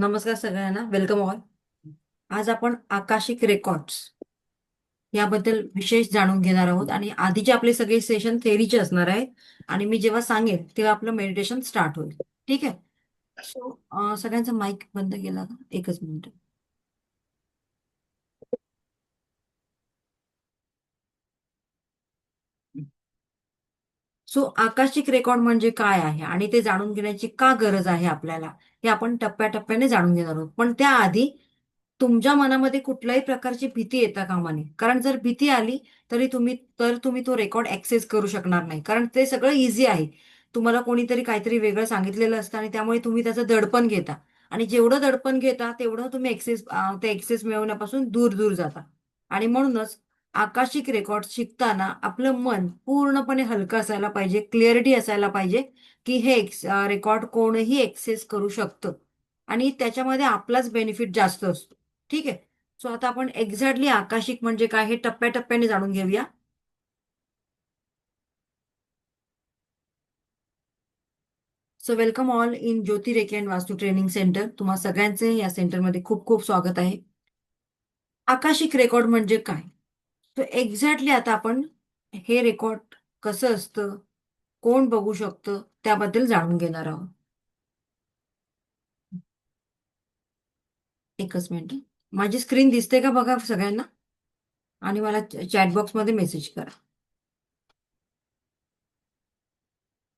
नमस्कार सगळ्यांना, welcome all. आज आपण आकाशिक रेकॉर्ड्स याबद्दल विशेष जाणून घेणार आहोत आणि आधीचे आपले सगळे सेशन थेअरीचे असणार आहेत आणि मी जेव्हा सांगेन तेव्हा आपलं मेडिटेशन स्टार्ट होईल. ठीक आहे. सो सगळ्यांचा माईक बंद केला का? एकच मिनिट. सो आकाशिक रेकॉर्ड म्हणजे काय आहे आणि ते जाणून घेण्याची का गरज आहे आपल्याला, हे आपण टप्प्याटप्प्याने जाणून घेणार आहोत. पण त्याआधी तुमच्या मनामध्ये कुठल्याही प्रकारची भीती येता कामा नये. कारण जर भीती आली तर तुम्ही तो रेकॉर्ड ऍक्सेस करू शकणार नाही. कारण ते सगळं इझी आहे. तुम्हाला कोणीतरी काहीतरी वेगळं सांगितलेलं असतं आणि त्यामुळे तुम्ही त्याचं दडपण घेता. आणि जेवढं दडपण घेता तेवढं तुम्ही ते ऍक्सेस मिळवण्यापासून दूर दूर जाता. आणि म्हणूनच आकाशिक रेकॉर्ड शिकताना आपलं मन पूर्णपणे हलकं असायला पाहिजे, क्लिअरिटी असायला पाहिजे, की हे रेकॉर्ड कोणीही ऍक्सेस करू शकतं आणि त्याच्यामध्ये आपलाच बेनिफिट जास्त असतो. ठीक आहे. सो आता आपण एक्झॅक्टली आकाशिक म्हणजे काय हे टप्प्याटप्प्याने जाणून घेऊया. So welcome all in Jyoti reiki and vastu training centre. तुम्हा सगळ्यांचे या सेंटरमध्ये खूप खूप स्वागत आहे. आकाशिक रेकॉर्ड म्हणजे काय? तर एक्झॅक्टली आता आपण हे रेकॉर्ड कसं असतं, कोण बघू शकतं, त्याबद्दल जाणून घेणार आहोत. एकच मिनिट. माझी स्क्रीन दिसते का बघा सगळ्यांना, आणि मला चॅटबॉक्समध्ये मेसेज करा.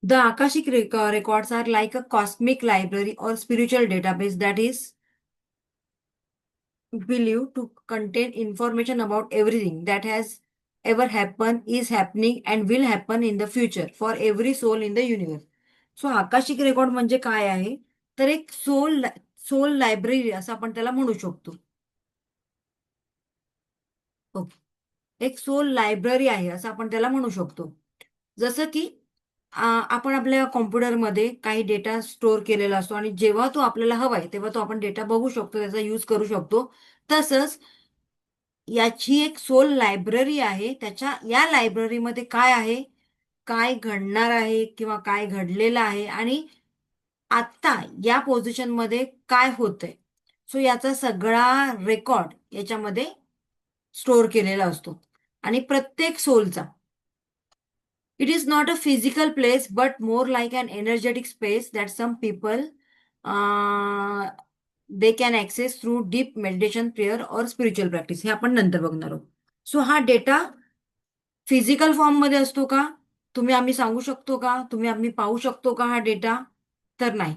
The Akashic records are like a cosmic library or spiritual database that is believed to contain information about everything that has ever happened, is happening, and will happen in the future for every soul in the universe. So Akashic record म्हणजे काय आहे? तर एक soul library असं आपण त्याला म्हणू शकतो. ओके. एक सोल लायब्ररी आहे असं आपण त्याला म्हणू शकतो. जसं की आपण आपल्या कॉम्प्युटरमध्ये काही डेटा स्टोअर केलेला असतो आणि जेव्हा तो आपल्याला हवाय तेव्हा तो आपण डेटा बघू शकतो, त्याचा यूज करू शकतो. तसंच याची एक सोल लायब्ररी आहे. या लायब्ररीमध्ये काय आहे, काय घडणार आहे किंवा काय घडलेलं आहे आणि आत्ता या पोझिशनमध्ये काय होतंय. सो याचा सगळा रेकॉर्ड याच्यामध्ये स्टोअर केलेला असतो. आणि प्रत्येक सोलचा, it is not a physical place, but more like an energetic space that some people uh, they can access through deep meditation, prayer or spiritual practice. हे आपण नंतर बघणार आहोत. सो हा डेटा फिजिकल फॉर्म मध्ये असतो का? आम्ही सांगू शकतो का? आम्ही पाहू शकतो का हा डेटा? तर नाही.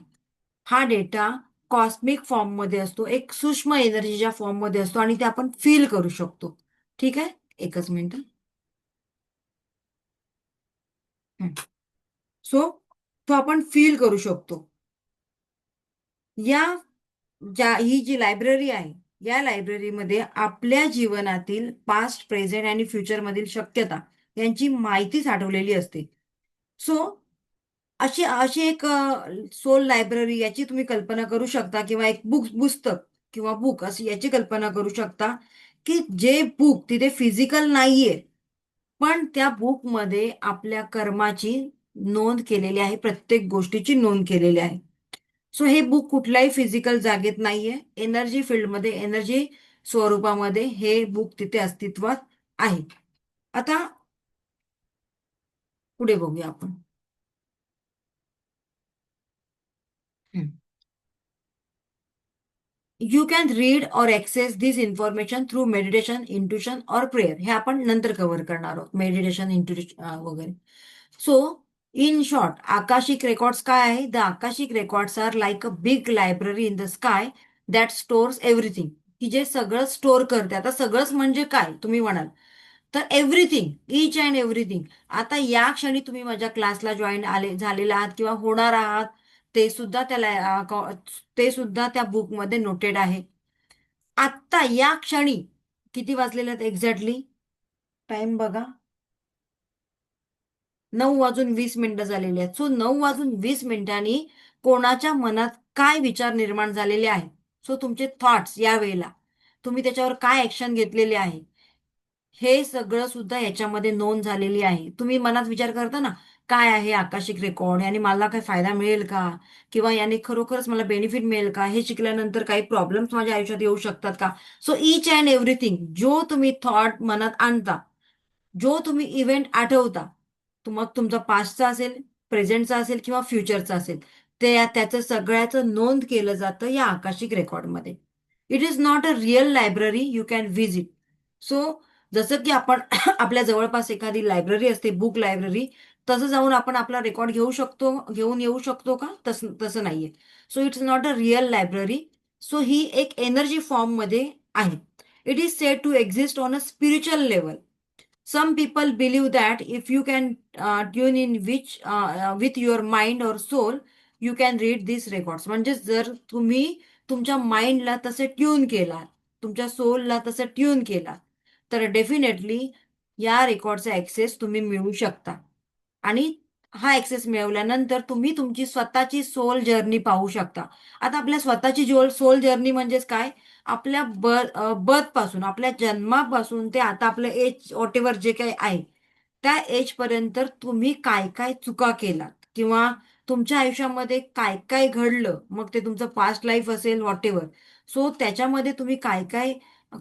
हा डेटा कॉस्मिक फॉर्म मध्ये असतो, एक सूक्ष्म एनर्जीच्या फॉर्म मध्ये असतो आणि ते आपण फील करू शकतो. ठीक आहे. एकच मिनिट. सो तो आपण फील करू शकतो. या ही जी लायब्ररी आहे, या लायब्ररीमध्ये आपल्या जीवनातील पास्ट, प्रेझेंट आणि फ्युचर मधील शक्यता यांची माहिती साठवलेली असते. सो अशी अशी एक सोल लायब्ररी याची तुम्ही कल्पना करू शकता, किंवा एक पुस्तक किंवा बुक अशी याची कल्पना करू शकता, की जे बुक तिथे फिजिकल नाहीये, पण त्या बुकमध्ये आपल्या कर्माची नोंद केलेली आहे, प्रत्येक गोष्टीची नोंद केलेली आहे. सो हे बुक कुठल्याही फिजिकल जागेत नाहीये, एनर्जी फील्डमध्ये, एनर्जी स्वरूपामध्ये हे बुक तिथे अस्तित्वात आहे. आता पुढे बघूया आपण. You can read or access this information through meditation, intuition और प्रेयर. हे आपण नंतर कव्हर करणार आहोत, मेडिटेशन, इंट्युशन वगैरे. So in short, Akashic records काय आहे? The Akashic records are like a big library in the sky that stores everything. की जे सगळं स्टोअर करते. आता सगळंच म्हणजे काय तुम्ही म्हणाल, तर एव्हरीथिंग, इच अँड एव्हरीथिंग. आता या क्षणी तुम्ही माझ्या क्लासला जॉईन झालेला आहात किंवा होणार आहात, ते सुद्धा ते सुद्धा त्या बुकमध्ये नोटेड आहे. आत्ता या क्षणी किती वाजलेले आहेत एक्झॅक्टली? टाइम बघा. 9:20 झालेले आहेत. सो 9:20 कोणाच्या मनात काय विचार निर्माण झालेले आहेत, सो तुमचे थॉट्स या वेळेला, तुम्ही त्याच्यावर काय ऍक्शन घेतलेले आहे, हे सगळं सुद्धा याच्यामध्ये नोंद झालेली आहे. तुम्ही मनात विचार करता ना, काय आहे आकाशिक रेकॉर्ड, आणि मला काही फायदा मिळेल का, किंवा याने खरोखरच मला बेनिफिट मिळेल का, हे शिकल्यानंतर काही प्रॉब्लेम्स माझ्या आयुष्यात येऊ शकतात का. सो इच अँड एव्हरीथिंग जो तुम्ही थॉट मनात आणता, जो तुम्ही इव्हेंट आठवता, मग तुमचा पास्टचा असेल, प्रेझेंटचा असेल किंवा फ्युचरचा असेल, त्याचं सगळ्याचं नोंद केलं जातं या आकाशिक रेकॉर्डमध्ये. It is not a real library you can visit. So जसं की आपण आपल्या जवळपास एखादी लायब्ररी असते, बुक लायब्ररी, तसं जाऊन आपण आपला रेकॉर्ड घेऊन येऊ शकतो का, तसं तसं नाहीये. So it's not a real library. So ही एक एनर्जी फॉर्ममध्ये आहे. It is said to exist on a spiritual level. Some people believe that if you can tune in with your mind or soul, you can read these records. म्हणजे जर तुम्ही तुमच्या माइंडला तसे tune केला, तुमच्या सोलला तसं ट्यून केला, तर डेफिनेटली या रेकॉर्डचा ऍक्सेस तुम्ही मिळवू शकता. आणि हा ऍक्सेस मिळवल्यानंतर तुम्ही तुमची स्वतःची सोल जर्नी पाहू शकता. आता आपल्या स्वतःची सोल जर्नी म्हणजेच काय, आपल्या बर्थ पासून, आपल्या जन्मापासून ते आता आपलं एज वॉट एव्हर जे काही आहे, त्या एज पर्यंत तुम्ही काय काय चुका केलात, किंवा तुमच्या आयुष्यामध्ये काय काय घडलं, मग ते तुमचं पास्ट लाईफ असेल वॉट एव्हर. सो त्याच्यामध्ये तुम्ही काय काय,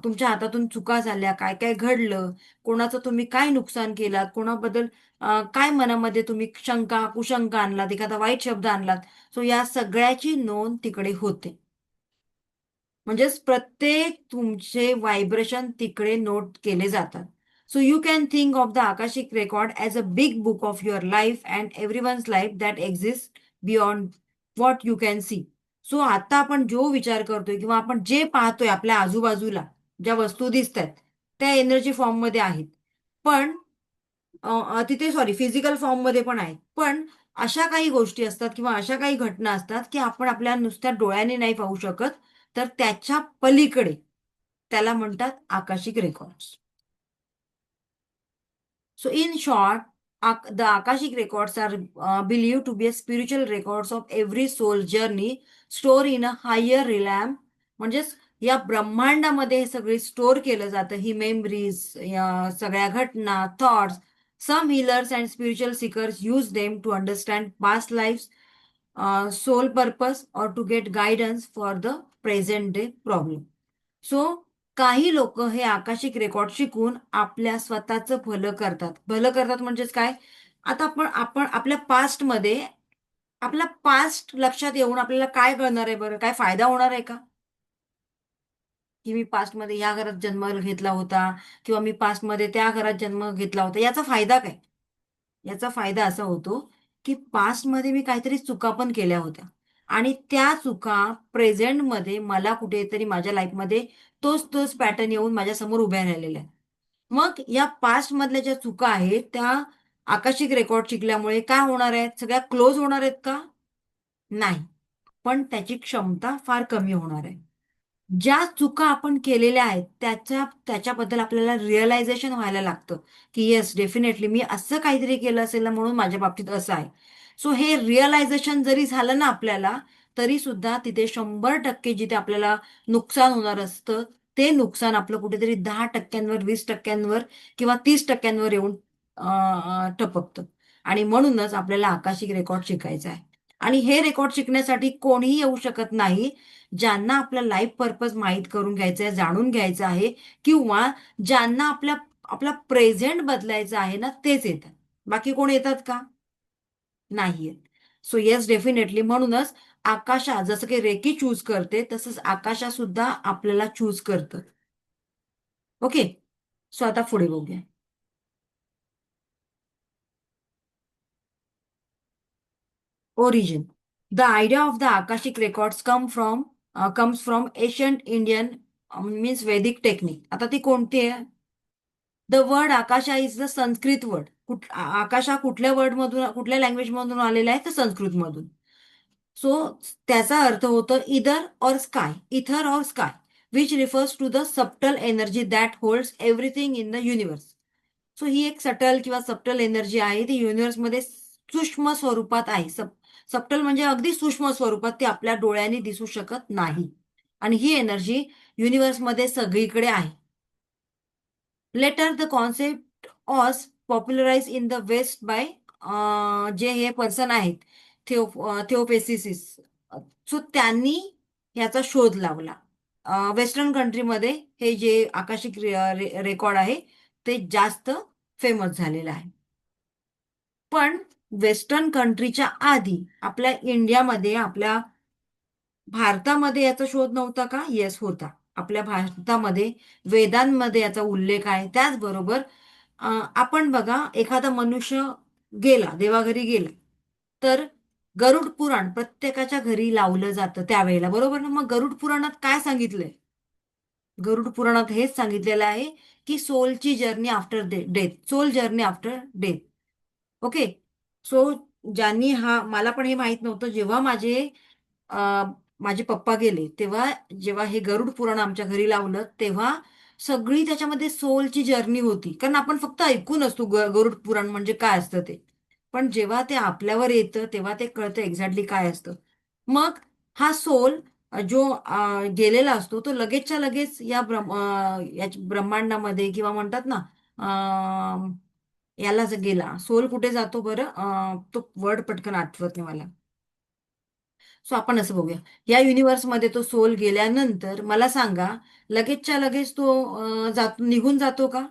तुमच्या हातातून चुका झाल्या, काय काय घडलं, कोणाचं तुम्ही काय नुकसान केलात, कोणाबद्दल काय मनामध्ये तुम्ही शंका कुशंका आणलात, एखादा वाईट शब्द आणलात. सो या सगळ्याची नोंद तिकडे होते. म्हणजेच प्रत्येक तुमचे व्हायब्रेशन तिकडे नोट केले जातात. So you can think of the Akashic record as a big book of your life and everyone's life that exist beyond what you can see. So आता आपण जो विचार करतोय किंवा आपण जे पाहतोय आपल्या आजूबाजूला, ज्या वस्तू दिसत आहेत, त्या एनर्जी फॉर्ममध्ये आहेत. पण तिथे सॉरी फिजिकल फॉर्ममध्ये पण आहेत. पण अशा काही गोष्टी असतात किंवा अशा काही घटना असतात की आपण आपल्या नुसत्या डोळ्याने नाही पाहू शकत, तर त्याच्या पलीकडे, त्याला म्हणतात Akashic records. So, in short, the Akashic records are believed to be a spiritual records of every soul journey stored in a higher realm. म्हणजेच या ब्रह्मांडामध्ये हे सगळे स्टोअर केलं जातं, ही मेमरीज, या सगळ्या घटना, thoughts. Some healers and spiritual seekers use them to understand past life, soul purpose, और to get guidance for the present day problem. So काही लोक हे आकाशिक रेकॉर्ड शिकून आपल्या स्वतःचं भलं करतात. भलं करतात म्हणजेच काय, आता आपण आपण आपल्या पास्टमध्ये, आपला पास्ट लक्षात येऊन आपल्याला काय कळणार आहे बरं, काय फायदा होणार आहे का, की मी पास्टमध्ये या घरात जन्म घेतला होता, किंवा मी पास्टमध्ये त्या घरात जन्म घेतला होता, याचा फायदा काय. याचा फायदा असा होतो की पास्टमध्ये मी काहीतरी चुका पण केल्या होत्या, आणि त्या चुका प्रेझेंटमध्ये मला कुठेतरी माझ्या लाईफमध्ये तोच तोच पॅटर्न येऊन माझ्यासमोर उभ्या राहिलेल्या आहेत. मग या पास्ट मधल्या ज्या चुका आहेत त्या आकाशिक रेकॉर्ड शिकल्यामुळे काय होणार आहेत, सगळ्या क्लोज होणार आहेत का, नाही. पण त्याची क्षमता फार कमी होणार आहे. ज्या चुका आपण केलेल्या आहेत त्याच्याबद्दल आपल्याला रिअलायझेशन व्हायला लागतं, की येस डेफिनेटली मी असं काहीतरी केलं असेल ना, म्हणून माझ्या बाबतीत असं आहे. सो हे रिअलायझेशन जरी झालं ना आपल्याला, तरी सुद्धा तिथे 100% जिथे आपल्याला नुकसान होणार असतं, ते नुकसान आपलं कुठेतरी 10%, 20% किंवा 30% येऊन टपकतं. आणि म्हणूनच आपल्याला आकाशिक रेकॉर्ड शिकायचं आहे. आणि हे रेकॉर्ड शिकण्यासाठी कोणीही येऊ शकत नाही. ज्यांना आपला लाईफ पर्पज माहीत करून घ्यायचा आहे, जाणून घ्यायचं आहे, किंवा ज्यांना आपला प्रेझेंट बदलायचं आहे ना, तेच येतात. बाकी कोण येतात का, नाही येत. सो येस डेफिनेटली, म्हणूनच आकाशा जसं की रेकी चूज करते, तसंच आकाशा सुद्धा आपल्याला चूज करतं. ओके. सो आता पुढे बघूया. Origin. The idea of the Akashic records comes from ancient Indian, means Vedic technique. आता ती कोणती आहे? The word Akasha is the Sanskrit word. Akasha कुठल्या वर्ड मधून, कुठल्या लँग्वेज मधून आलेला आहे, तर संस्कृत मधून. सो त्याचा अर्थ होतो इदर और स्काय, इथर और sky, which refers to the subtle energy that holds everything in the universe. So ही एक सटल किंवा सबटल एनर्जी आहे, ती युनिव्हर्समध्ये सूक्ष्म स्वरूपात आहे. सबटल म्हणजे अगदी सूक्ष्म स्वरूपात, ती आपल्या डोळ्यांनी दिसू शकत नाही. आणि ही एनर्जी युनिव्हर्समध्ये सगळीकडे आहे. Later, the concept was popularized in the West by जे हे पर्सन आहेत, थिओपेसिस, सो त्यांनी याचा शोध लावला. वेस्टर्न कंट्रीमध्ये हे जे आकाशिक रेकॉर्ड आहे ते जास्त फेमस झालेलं आहे. पण वेस्टर्न कंट्रीच्या आधी आपल्या इंडियामध्ये, आपल्या भारतामध्ये याचा शोध नव्हता का? येस, होता. आपल्या भारतामध्ये वेदांमध्ये याचा उल्लेख आहे. त्याचबरोबर आपण बघा, एखादा मनुष्य गेला, देवाघरी गेला, तर गरुड पुराण प्रत्येकाच्या घरी लावलं जातं त्यावेळेला, बरोबर ना? मग गरुड पुराणात काय सांगितलंय? गरुड पुराणात हेच सांगितलेलं आहे की सोलची journey after death, soul journey after death. Okay. So ज्यांनी हा, मला पण हे माहित नव्हतं. जेव्हा अ, माझे पप्पा गेले, तेव्हा जेव्हा हे गरुड पुराण आमच्या घरी लावलं, तेव्हा सगळी त्याच्यामध्ये सोलची जर्नी होती. कारण आपण फक्त ऐकून असतो गरुड पुराण म्हणजे काय असतं ते. पण जेव्हा ते आपल्यावर येतं तेव्हा ते कळतं एक्झॅक्टली काय असतं. मग हा सोल जो गेलेला असतो, तो लगेचच्या लगेच या ब्रह्मांडामध्ये, किंवा म्हणतात ना, याला जर गेला, सोल कुठे जातो बरं? तो वर्ड पटकन आठवत नाही मला. सो आपण असं बघूया, या युनिव्हर्समध्ये तो सोल गेल्यानंतर मला सांगा, लगेचच्या लगेच तो निघून जातो का?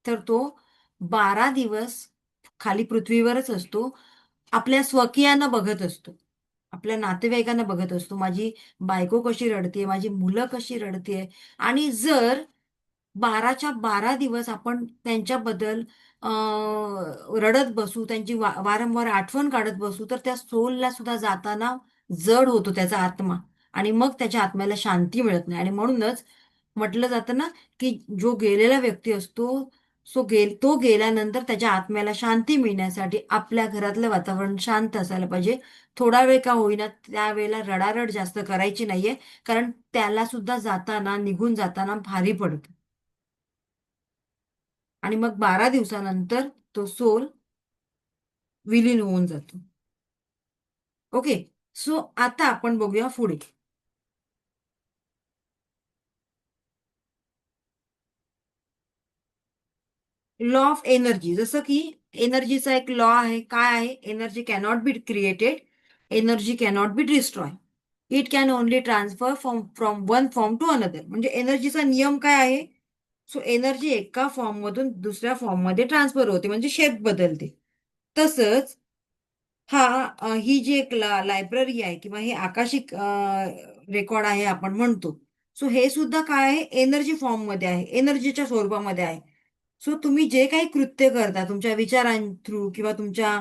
तर तो 12 दिवस खाली पृथ्वीवरच असतो. आपल्या स्वकीयांना बघत असतो, आपल्या नातेवाईकांना बघत असतो. माझी बायको कशी रडते, माझी मुलं कशी रडते. आणि जर 12च्या 12 दिवस आपण त्यांच्याबद्दल रडत बसू, त्यांची वारंवार आठवण काढत बसू, तर त्या सोलला सुद्धा जाताना जड होतो त्याचा आत्मा. आणि मग त्याच्या आत्म्याला शांती मिळत नाही. आणि म्हणूनच म्हटलं जातं ना, की जो गेलेला व्यक्ती असतो, तो गेल्यानंतर त्याच्या आत्म्याला शांती मिळण्यासाठी आपल्या घरातलं वातावरण शांत असायला पाहिजे. थोडा वेळ का होईना त्यावेळेला रडारड जास्त करायची नाहीये, कारण त्याला सुद्धा जाताना, निघून जाताना भारी पडतं. आणि मग 12 दिवसानंतर तो सोल विलीन होऊन जातो. ओके. सो आता आपण बघूया पुढे. Law of energy. जसं की एनर्जीचा एक लॉ आहे. काय आहे? Energy cannot be created, energy cannot be destroy, it can only transfer from one form to another. म्हणजे एनर्जीचा नियम काय आहे? सो एनर्जी एका फॉर्म मधून दुसऱ्या फॉर्म मध्ये ट्रान्सफर होते, म्हणजे शेप बदलते. तसंच ही जी एक लायब्ररी आहे, किंवा हे आकाशिक रेकॉर्ड आहे आपण म्हणतो, सो हे सुद्धा काय आहे? एनर्जी फॉर्म मध्ये आहे, एनर्जीच्या स्वरूपामध्ये आहे. सो तुम्ही जे काही कृत्य करता तुमच्या विचारां थ्रू, किंवा तुमच्या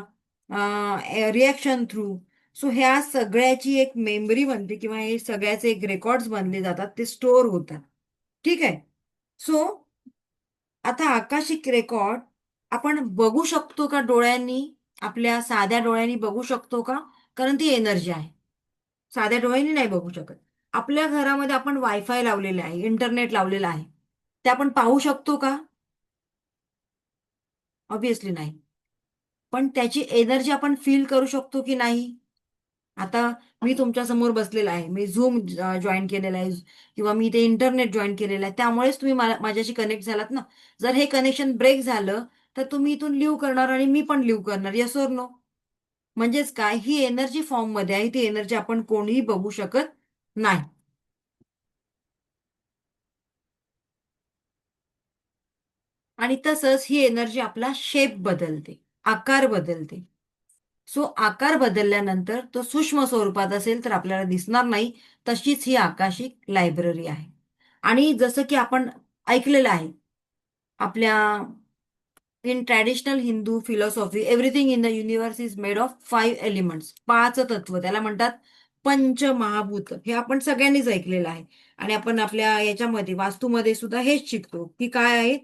रिॲक्शन थ्रू, सो ह्या सगळ्याची एक मेमरी बनते, किंवा हे सगळ्याचे एक रेकॉर्ड्स बनले जातात, ते स्टोअर होतात. ठीक आहे. सो आता आकाशिक रेकॉर्ड आपण बघू शकतो का डोळ्यांनी? आपल्या साध्या डोळ्यांनी बघू शकतो का? कारण ती एनर्जी आहे. साध्या डोळ्यांनी नाही बघू शकत. आपल्या घरामध्ये आपण वायफाय लावलेले आहे, इंटरनेट लावलेलं आहे. ते आपण पाहू शकतो का? ऑब्विसली नाही. पण त्याची एनर्जी आपण फील करू शकतो की नाही? आता मी तुमच्या समोर बसलेला आहे, मी झूम जॉईन केलेला आहे, किंवा मी ते इंटरनेट जॉईन केलेलं आहे, त्यामुळेच तुम्ही माझ्याशी कनेक्ट झालात ना. जर हे कनेक्शन ब्रेक झालं, तर तुम्ही इथून लिव्ह करणार आणि मी पण लिव्ह करणार. Yes or no? म्हणजेच काय? ही एनर्जी फॉर्म मध्ये आहे, ती एनर्जी आपण कोणीही बघू शकत नाही. आणि तसंच ही एनर्जी आपला शेप बदलते, आकार बदलते. सो आकार बदलल्यानंतर तो सूक्ष्म स्वरूपात असेल तर आपल्याला दिसणार नाही. तशीच ही आकाशिक लायब्ररी आहे. आणि जसं की आपण ऐकलेलं आहे, आपल्या in traditional Hindu philosophy, everything in the universe is made of 5 elements. 5 तत्व, त्याला म्हणतात पंचमहाभूत. हे आपण सगळ्यांनीच ऐकलेलं आहे. आणि आपण आपल्या याच्यामध्ये, वास्तूमध्ये सुद्धा हेच शिकतो की काय आहे,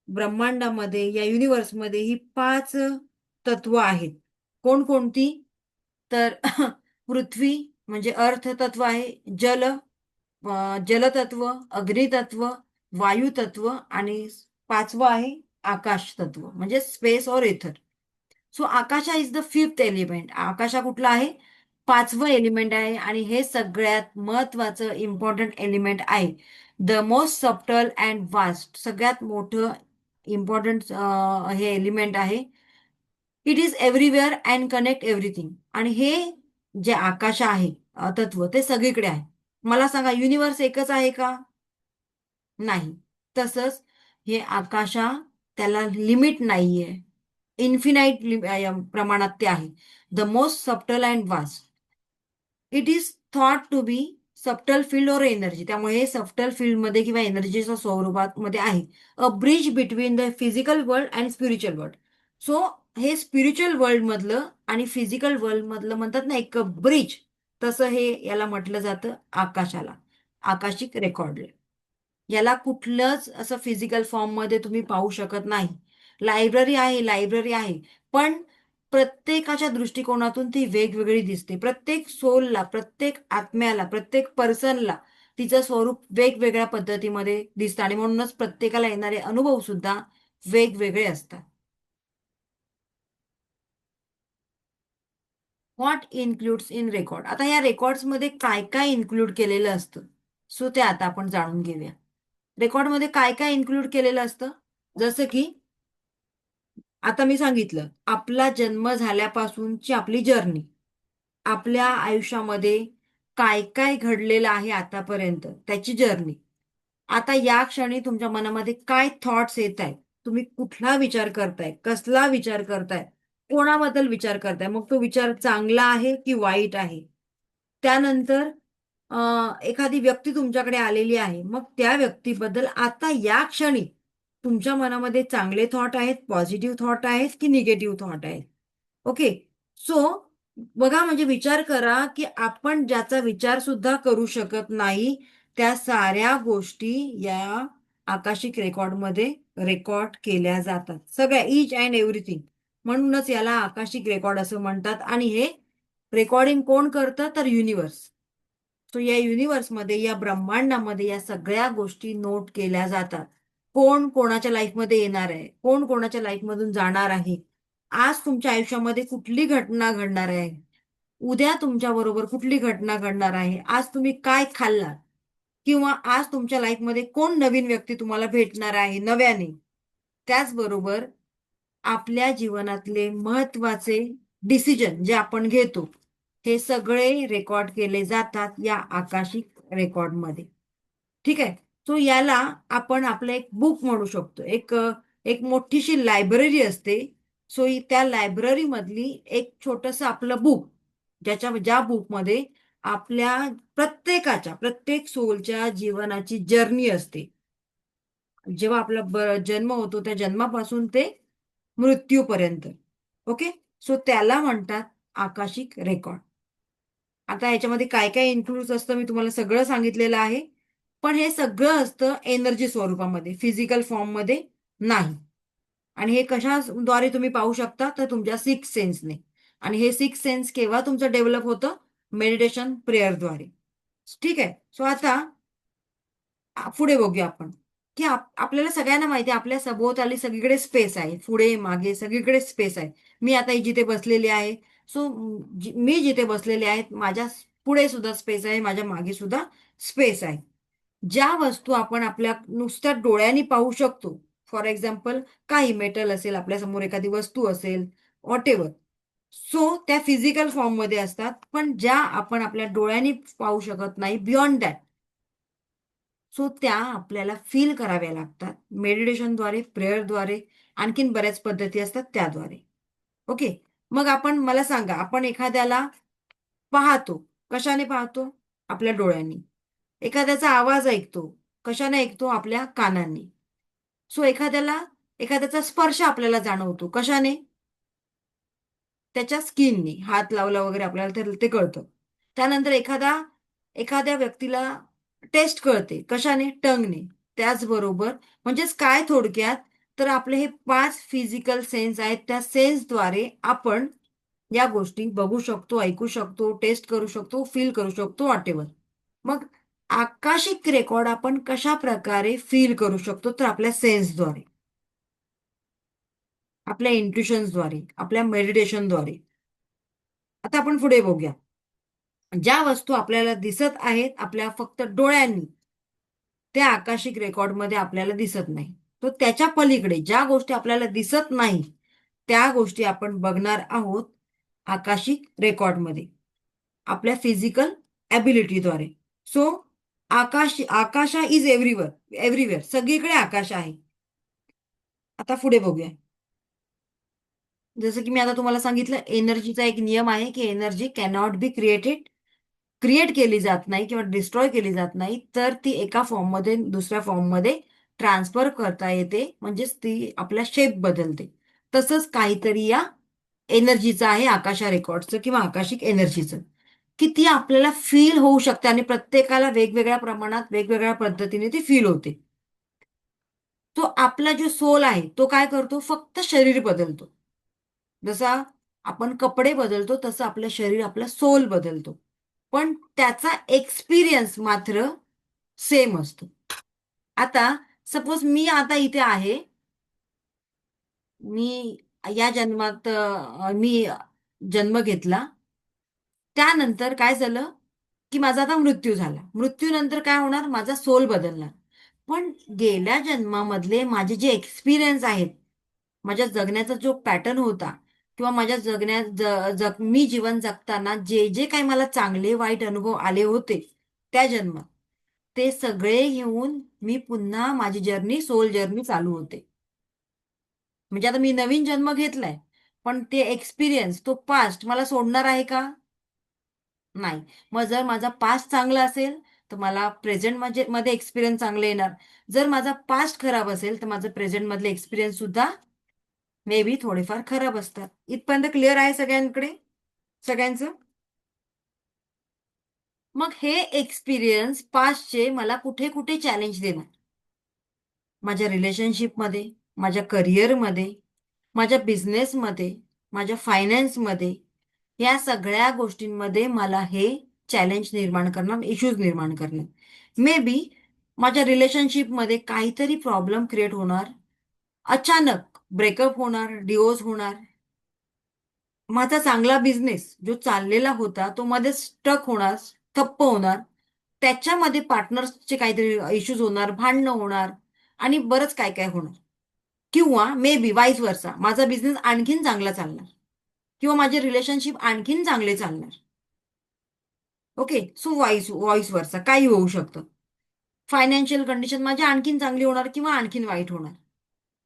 ब्रह्मांडामध्ये, या युनिव्हर्समध्ये ही 5 तत्व आहेत. कोणकोणती? तर पृथ्वी म्हणजे अर्थ तत्व आहे, जलतत्व, अग्नितत्व, वायुतत्व, आणि 5वं आहे आकाश तत्व, म्हणजे स्पेस और ether. So Akasha is the 5th element. Akasha कुठला आहे? 5वं एलिमेंट आहे. आणि हे सगळ्यात महत्वाचं इम्पॉर्टंट एलिमेंट आहे. The most subtle and vast, सगळ्यात मोठं इम्पॉर्टंट हे एलिमेंट आहे. It is everywhere and connect everything. आणि हे जे आकाश आहे, तत्व, ते सगळीकडे आहे. मला सांगा, युनिव्हर्स एकच आहे का? नाही. तसंच हे आकाशा, त्याला लिमिट नाहीये. इन्फिनाईट प्रमाणात ते आहे. The most subtle and vast. It is thought to be subtle field और एनर्जी. त्यामुळे हे सबटल फील्डमध्ये किंवा एनर्जीच्या स्वरूपात मध्ये आहे. A bridge between the physical world and spiritual world. So हे स्पिरिच्युअल वर्ल्ड मधलं आणि फिजिकल वर्ल्ड मधलं म्हणतात ना, एक ब्रिज. तसं हे याला म्हटलं जातं आकाशाला, आकाशिक रेकॉर्ड. याला कुठलंच असं फिजिकल फॉर्म मध्ये तुम्ही पाहू शकत नाही. लायब्ररी आहे, लायब्ररी आहे, पण प्रत्येकाच्या दृष्टिकोनातून ती वेगवेगळी दिसते. प्रत्येक सोलला, प्रत्येक आत्म्याला, प्रत्येक पर्सनला तिचं स्वरूप वेगवेगळ्या पद्धतीमध्ये दिसतं, आणि म्हणूनच प्रत्येकाला येणारे अनुभव सुद्धा वेगवेगळे असतात. What includes in record. आता या रेकॉर्ड्समध्ये काय काय इन्क्लूड केलेलं असतं, सो ते आता आपण जाणून घेऊया. रेकॉर्डमध्ये काय काय इन्क्लूड केलेलं असतं, जसं की आता मी सांगितलं, आपला जन्म झाल्यापासूनची आपली जर्नी, आपल्या आयुष्यामध्ये काय काय घडलेलं आहे आतापर्यंत त्याची जर्नी. आता या क्षणी तुमच्या मनामध्ये काय थॉट्स येत आहेत, तुम्ही कुठला विचार करताय, कसला विचार करताय, कोणाबद्दल विचार करताय, मग तो विचार चांगला आहे की वाईट आहे. त्यानंतर एखादी व्यक्ती तुमच्याकडे आलेली आहे, मग त्या व्यक्तीबद्दल आता या क्षणी तुमच्या मनामध्ये चांगले थॉट आहेत, पॉझिटिव्ह थॉट आहेत की निगेटिव्ह थॉट आहेत. ओके. सो बघा, म्हणजे विचार करा की आपण ज्याचा विचार सुद्धा करू शकत नाही, त्या साऱ्या गोष्टी या आकाशिक रेकॉर्डमध्ये रेकॉर्ड केल्या जातात. सगळ्या, ईच अँड एव्हरीथिंग. म्हणूनच याला आकाशिक रेकॉर्ड असं म्हणतात. आणि हे रेकॉर्डिंग कोण करतं, तर युनिव्हर्स. सो या युनिव्हर्समध्ये, या ब्रह्मांडामध्ये या सगळ्या गोष्टी नोट केल्या जातात. कोण कोणाच्या लाईफमध्ये येणार आहे, कोण कोणाच्या लाईफमधून जाणार आहे, आज तुमच्या आयुष्यामध्ये कुठली घटना घडणार आहे, उद्या तुमच्या बरोबर कुठली घटना घडणार आहे, आज तुम्ही काय खाल्लात, किंवा आज तुमच्या लाईफमध्ये कोण नवीन व्यक्ती तुम्हाला भेटणार आहे नव्याने. त्याचबरोबर आपल्या जीवनातले महत्वाचे डिसिजन जे आपण घेतो, हे सगळे रेकॉर्ड केले जातात या आकाशिक रेकॉर्डमध्ये. ठीक आहे. सो याला आपण आपलं एक बुक म्हणू शकतो. एक एक मोठीशी लायब्ररी असते. सो त्या लायब्ररी मधली एक छोटंसं आपलं बुक, ज्या बुकमध्ये आपल्या प्रत्येकाच्या, प्रत्येक सोलच्या जीवनाची जर्नी असते. जेव्हा आपला जन्म होतो त्या जन्मापासून ते मृत्यूपर्यंत. ओके. सो त्याला म्हणतात आकाशिक रेकॉर्ड. आता याच्यामध्ये काय काय इन्क्लूड असतं मी तुम्हाला सगळं सांगितलेलं आहे. पण हे सगळं असतं एनर्जी स्वरूपामध्ये, फिजिकल फॉर्ममध्ये नाही. आणि हे कशाद्वारे तुम्ही पाहू शकता, तर तुमच्या सिक्स सेन्सने. आणि हे सिक्स सेन्स केव्हा तुमचं डेव्हलप होतं, मेडिटेशन, प्रेयरद्वारे. ठीक आहे. सो आता पुढे बघूया आपण, की आपल्याला सगळ्यांना माहिती आहे, आपल्या सभोवताली सगळीकडे स्पेस आहे, पुढे मागे सगळीकडे स्पेस आहे. मी आता जिथे बसलेली आहे, सो मी जिथे बसलेले आहेत, माझ्या पुढे सुद्धा स्पेस आहे, माझ्या मागे सुद्धा स्पेस आहे. ज्या वस्तू आपण आपल्या नुसत्या डोळ्यांनी पाहू शकतो, फॉर एक्झाम्पल काही मेटल असेल, आपल्यासमोर एखादी वस्तू असेल, व्हॉटेवर, सो त्या फिजिकल फॉर्ममध्ये असतात. पण ज्या आपण आपल्या डोळ्यांनी पाहू शकत नाही, बियॉन्ड दॅट, सो त्या आपल्याला फील कराव्या लागतात मेडिटेशनद्वारे, प्रेयरद्वारे, आणखीन बऱ्याच पद्धती असतात त्याद्वारे. ओके. मग मला सांगा, आपण एखाद्याला पाहतो, कशाने पाहतो? आपल्या डोळ्यांनी. एखाद्याचा आवाज ऐकतो, कशाने ऐकतो? आपल्या कानांनी. सो एखाद्याचा स्पर्श आपल्याला जाणवतो, कशाने? त्याच्या स्किननी. हात लावला वगैरे आपल्याला ते कळतं. त्यानंतर एखाद्या व्यक्तीला टेस्ट कळते, कशाने? टंगने. त्याचबरोबर, म्हणजेच काय थोडक्यात, तर आपले हे 5 फिजिकल सेन्स आहेत. त्या सेन्सद्वारे आपण या गोष्टी बघू शकतो, ऐकू शकतो, टेस्ट करू शकतो, फील करू शकतो, व्हॉटेवर. मग आकाशिक रेकॉर्ड आपण कशा प्रकारे फील करू शकतो, तर आपल्या सेन्सद्वारे, आपल्या इंट्युशन्सद्वारे, आपल्या मेडिटेशनद्वारे. आता आपण पुढे बघूया. ज्या वस्तू आपल्याला दिसत आहेत आपल्या फक्त डोळ्यांनी, त्या आकाशिक रेकॉर्डमध्ये आपल्याला दिसत नाही. तो त्याच्या पलीकडे ज्या गोष्टी आपल्याला दिसत नाही, त्या गोष्टी आपण बघणार आहोत आकाशिक रेकॉर्डमध्ये, आपल्या physical ॲबिलिटीद्वारे. So Akasha is एव्हरीवर, everywhere, सगळीकडे आकाश आहे. आता पुढे बघूया. जसं की मी आता तुम्हाला सांगितलं, एनर्जीचा एक नियम आहे की एनर्जी कॅनॉट बी क्रिएट केली जात नाही किंवा डिस्ट्रॉय केली जात नाही, तर ती एका फॉर्ममध्ये दुसऱ्या फॉर्ममध्ये ट्रान्सफर करता येते, म्हणजेच ती आपला शेप बदलते. तसंच काहीतरी या एनर्जीचं आहे, आकाशा रेकॉर्डचं किंवा आकाशिक एनर्जीचं, की ती आपल्याला फील होऊ शकते आणि प्रत्येकाला वेगवेगळ्या प्रमाणात वेगवेगळ्या पद्धतीने ती फील होते. तो आपला जो सोल आहे तो काय करतो, फक्त शरीर बदलतो. जसा आपण कपडे बदलतो तसं आपलं शरीर, आपला सोल बदलतो, पण त्याचा एक्सपिरियन्स मात्र सेम असतो. आता सपोज मी आता इथे आहे, मी या जन्मात मी जन्म घेतला, त्यानंतर काय झालं की माझा आता मृत्यू झाला. मृत्यूनंतर काय होणार, माझा सोल बदलणार. पण गेल्या जन्मामधले माझे जे एक्सपिरियन्स आहेत, माझ्या जगण्याचा जो पॅटर्न होता किंवा माझ्या मी जीवन जगताना जे जे काही मला चांगले वाईट अनुभव आले होते त्या जन्मात, ते सगळे घेऊन मी पुन्हा माझी जर्नी, सोल जर्नी चालू होते. म्हणजे आता मी नवीन जन्म घेतलाय, पण ते एक्सपिरियन्स, तो पास्ट मला सोडणार आहे का? नाही. मग जर माझा पास्ट चांगला असेल, तर मला प्रेझेंट मध्ये एक्सपिरियन्स चांगले येणार. जर माझा पास्ट खराब असेल, तर माझं प्रेझेंट मधले एक्सपिरियन्स सुद्धा मे बी थोडेफार खराब असतात. इथपर्यंत क्लिअर आहे सगळ्यांकडे, सगळ्यांचं? मग हे एक्सपिरियन्स पास्टचे मला कुठे कुठे चॅलेंज देणार? माझ्या रिलेशनशिपमध्ये, माझ्या करिअरमध्ये, माझ्या बिझनेसमध्ये, माझ्या फायनान्समध्ये, या सगळ्या गोष्टींमध्ये मला हे चॅलेंज निर्माण करणार, इश्यूज निर्माण करणार. मे बी माझ्या रिलेशनशिपमध्ये काहीतरी प्रॉब्लेम क्रिएट होणार, अचानक ब्रेकअप होणार, डिवोर्स होणार. माझा चांगला बिझनेस जो चाललेला होता तो मध्ये स्टक होणार, ठप्प होणार. त्याच्यामध्ये पार्टनर्सचे काहीतरी इश्यूज होणार, भांडणं होणार आणि बरंच काय काय होणार. किंवा मे बी वाईस वर्सा, माझा बिझनेस आणखीन चांगला चालणार किंवा माझे रिलेशनशिप आणखीन चांगले चालणार. ओके, सो व्हॉइस वर्सा काही होऊ शकतं. फायनान्शियल कंडिशन माझी आणखीन चांगली होणार किंवा आणखीन वाईट होणार.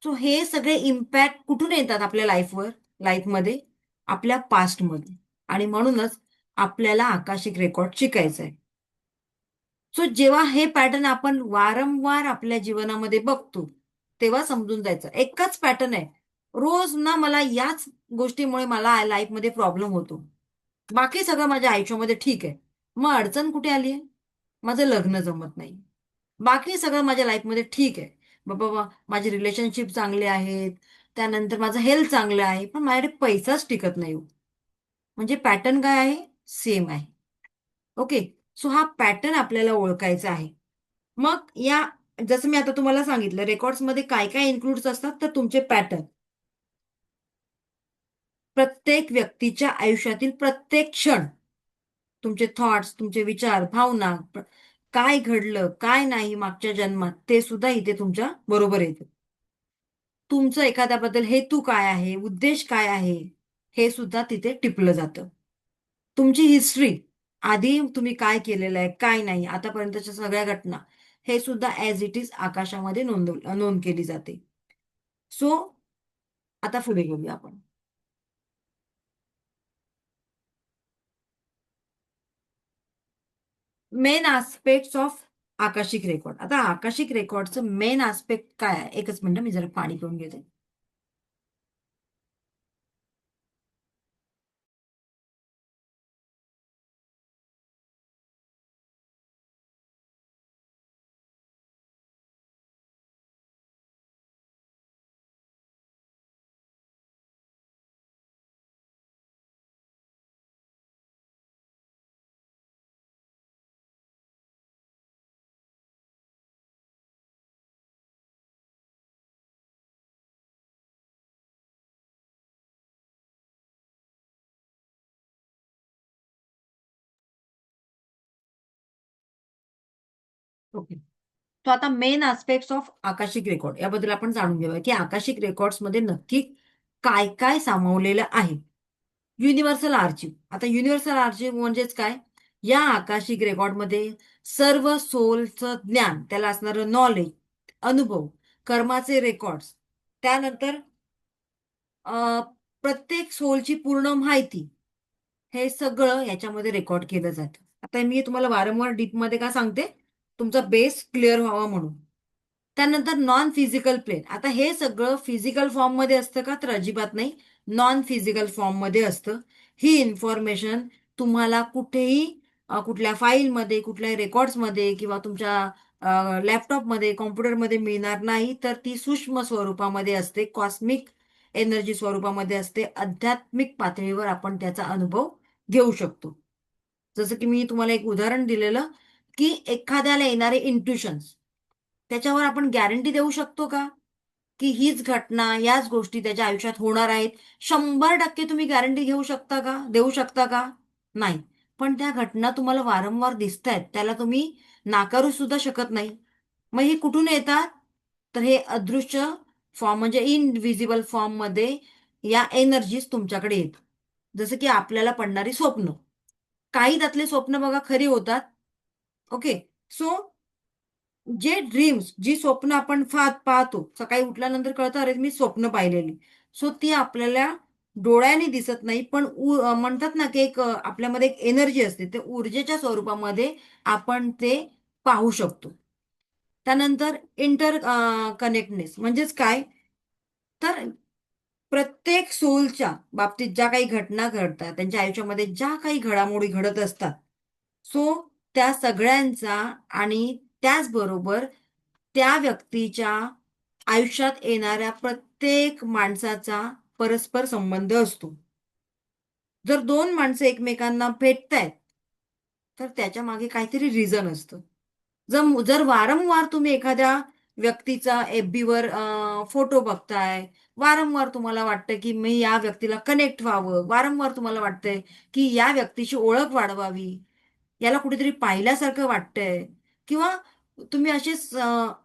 सो हे सगळे इम्पॅक्ट कुठून येतात आपल्या लाईफमध्ये? आपल्या पास्टमध्ये. आणि म्हणूनच आपल्याला आकाशिक रेकॉर्ड शिकायचं आहे. सो जेव्हा हे पॅटर्न आपण वारंवार आपल्या जीवनामध्ये बघतो, तेव्हा समजून जायचं एकच पॅटर्न आहे. रोज ना मला याच गोष्टीमुळे मला लाईफमध्ये प्रॉब्लेम होतो. बाकी सगळं माझ्या आयुष्यामध्ये ठीक आहे. मग अडचण कुठे आली आहे? माझं लग्न जमत नाही. बाकी सगळं माझ्या लाईफमध्ये ठीक आहे. बाबा माझे रिलेशनशिप चांगले आहेत, त्यानंतर माझं हेल्थ चांगलं आहे, पण माझ्याकडे पैसाच टिकत नाही हो. म्हणजे पॅटर्न काय आहे? सेम आहे. ओके. सो हा पॅटर्न आपल्याला ओळखायचा आहे. मग जसं मी आता तुम्हाला सांगितलं, रेकॉर्ड्समध्ये काय काय इन्क्लुड्स असतात, तर तुमचे पॅटर्न, प्रत्येक व्यक्तीच्या आयुष्यातील प्रत्येक क्षण, तुमचे थॉट्स, तुमचे विचार, भावना, काय घडलं, काय नाही मागच्या जन्मात, ते सुद्धा इथे तुमच्या बरोबर येतं. तुमचं एखाद्याबद्दल हेतू काय आहे, उद्देश काय आहे, हे सुद्धा तिथे टिपलं जातं. तुमची हिस्ट्री, आधी तुम्ही काय केलेलं आहे, काय नाही, आतापर्यंतच्या सगळ्या घटना, हे सुद्धा ॲज इट इज आकाशामध्ये नोंद केली जाते. सो आता पुढे घेऊया आपण. Main aspects of Akashic record. आता आकाशिक रेकॉर्डचं मेन आस्पेक्ट काय आहे? एकच मिनिट, मी जरा पाणी पिऊन घेते. ओके. तो आता main aspects of Akashic record याबद्दल आपण जाणून घेऊया, की आकाशिक रेकॉर्ड्समध्ये नक्की काय काय सामावलेलं आहे. युनिव्हर्सल आर्चिव्ह. आता युनिव्हर्सल आर्चिव्ह म्हणजेच काय? या आकाशिक रेकॉर्डमध्ये सर्व सोलचं ज्ञान, त्याला असणारं नॉलेज, अनुभव, कर्माचे रेकॉर्ड्स, त्यानंतर अ, प्रत्येक सोलची पूर्ण माहिती, हे सगळं याच्यामध्ये रेकॉर्ड केलं जातं. आता मी तुम्हाला वारंवार डीपमध्ये का सांगते? तुमचा बेस क्लिअर व्हावा म्हणून. त्यानंतर नॉन फिजिकल प्लेन. आता हे सगळं फिजिकल फॉर्ममध्ये असतं का? तर अजिबात नाही. नॉन फिजिकल फॉर्ममध्ये असतं. ही इन्फॉर्मेशन तुम्हाला कुठेही कुठल्या फाईलमध्ये, कुठल्या रेकॉर्ड्समध्ये किंवा तुमच्या लॅपटॉपमध्ये, कॉम्प्युटरमध्ये मिळणार नाही. तर ती सूक्ष्म स्वरूपामध्ये असते, कॉस्मिक एनर्जी स्वरूपामध्ये असते. आध्यात्मिक पातळीवर आपण त्याचा अनुभव घेऊ शकतो. जसं की मी तुम्हाला एक उदाहरण दिलेलं, की एखाद्याला येणारे इंट्युशन्स, त्याच्यावर आपण गॅरंटी देऊ शकतो का? की हीच घटना, याच गोष्टी त्याच्या आयुष्यात होणार आहेत. 100% तुम्ही गॅरंटी घेऊ शकता का? देऊ शकता का? नाही. पण त्या घटना तुम्हाला वारंवार दिसतायत, त्याला तुम्ही नाकारू सुद्धा शकत नाही. मग हे कुठून येतात? तर हे अदृश्य फॉर्म म्हणजे इनव्हिजिबल फॉर्ममध्ये या एनर्जीज तुमच्याकडे येतात. जसं की आपल्याला पडणारी स्वप्न. काही त्यातले स्वप्न बघा खरी होतात. ओके. सो जे ड्रीम्स, जी स्वप्न आपण पाहतो, सकाळी उठल्यानंतर कळतं, अरे मी स्वप्न पाहिलेली. सो ती आपल्याला डोळ्याने दिसत नाही, पण म्हणतात ना, की आपल्यामध्ये एक एनर्जी असते. ते ऊर्जेच्या स्वरूपामध्ये आपण ते पाहू शकतो. त्यानंतर इंटर कनेक्टनेस म्हणजेच काय? तर प्रत्येक सोलच्या बाबतीत ज्या काही घटना घडतात, त्यांच्या आयुष्यामध्ये ज्या काही घडामोडी घडत असतात, सो त्या सगळ्यांचा आणि त्याचबरोबर त्या व्यक्तीच्या आयुष्यात येणाऱ्या प्रत्येक माणसाचा परस्पर संबंध असतो. जर दोन माणसं एकमेकांना भेटतायत, तर त्याच्या मागे काहीतरी रिझन असतं. जर जर वारंवार तुम्ही एखाद्या व्यक्तीचा एफबीवर फोटो बघताय, वारंवार तुम्हाला वाटतं, की मी या व्यक्तीला कनेक्ट व्हावं, वारंवार तुम्हाला वाटतंय, की या व्यक्तीची ओळख वाढवावी, याला कुठेतरी पाहिल्यासारखं वाटतंय, किंवा तुम्ही असेच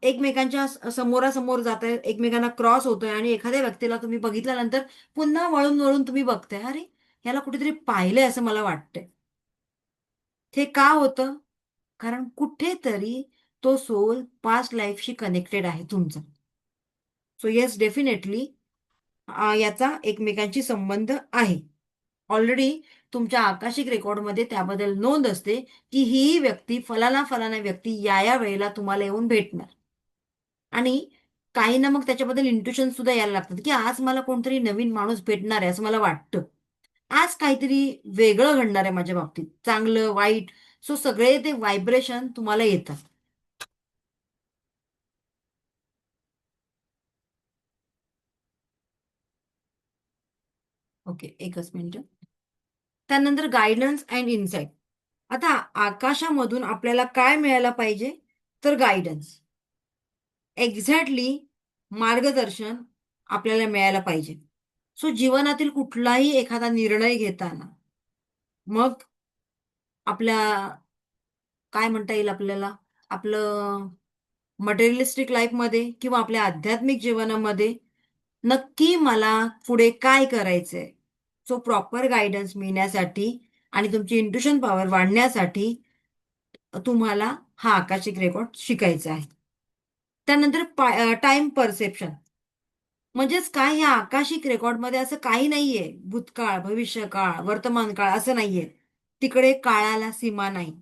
एकमेकांच्या समोरासमोर जाताय, एकमेकांना क्रॉस होतोय आणि एखाद्या व्यक्तीला तुम्ही बघितल्यानंतर पुन्हा वळून वळून तुम्ही बघताय, अरे याला कुठेतरी पाहिलंय असं मला वाटतंय. हे का होतं? कारण कुठेतरी तो सोल पास्ट लाईफशी कनेक्टेड आहे तुमचा. सो येस, डेफिनेटली याचा एकमेकांशी संबंध आहे. ऑलरेडी तुमच्या आकाशिक रेकॉर्डमध्ये त्याबद्दल नोंद असते, की ही व्यक्ती फलाना फलाना व्यक्ती या वेळेला तुम्हाला येऊन भेटणार. आणि काहींना मग त्याच्याबद्दल इंट्युशन सुद्धा यायला लागतात, की आज मला कोणतरी नवीन माणूस भेटणार आहे असं मला वाटतं. आज काहीतरी वेगळं घडणार आहे माझ्या बाबतीत. चांगलं, वाईट. सो सगळे ते व्हायब्रेशन तुम्हाला येतात. ओके, एकच मिनिट. त्यानंतर गाईडन्स अँड इन्साईट. आता आकाशामधून आपल्याला काय मिळायला पाहिजे? तर गाईडन्स. एक्झॅक्टली मार्गदर्शन आपल्याला मिळायला पाहिजे. सो जीवनातील कुठलाही एखादा निर्णय घेताना, मग आपल्या काय म्हणता येईल आपल्याला, आपलं मटेरियलिस्टिक लाईफमध्ये किंवा आपल्या आध्यात्मिक जीवनामध्ये, नक्की मला पुढे काय करायचंय? सो प्रॉपर गाईडन्स मिळण्यासाठी आणि तुमची इंट्युशन पॉवर वाढण्यासाठी तुम्हाला हा आकाशिक रेकॉर्ड शिकायचा आहे. त्यानंतर टाइम परसेप्शन. म्हणजेच काय, या आकाशिक रेकॉर्डमध्ये असं काही नाहीये, भूतकाळ, भविष्यकाळ, वर्तमान काळ असं नाहीये. तिकडे काळाला सीमा नाही.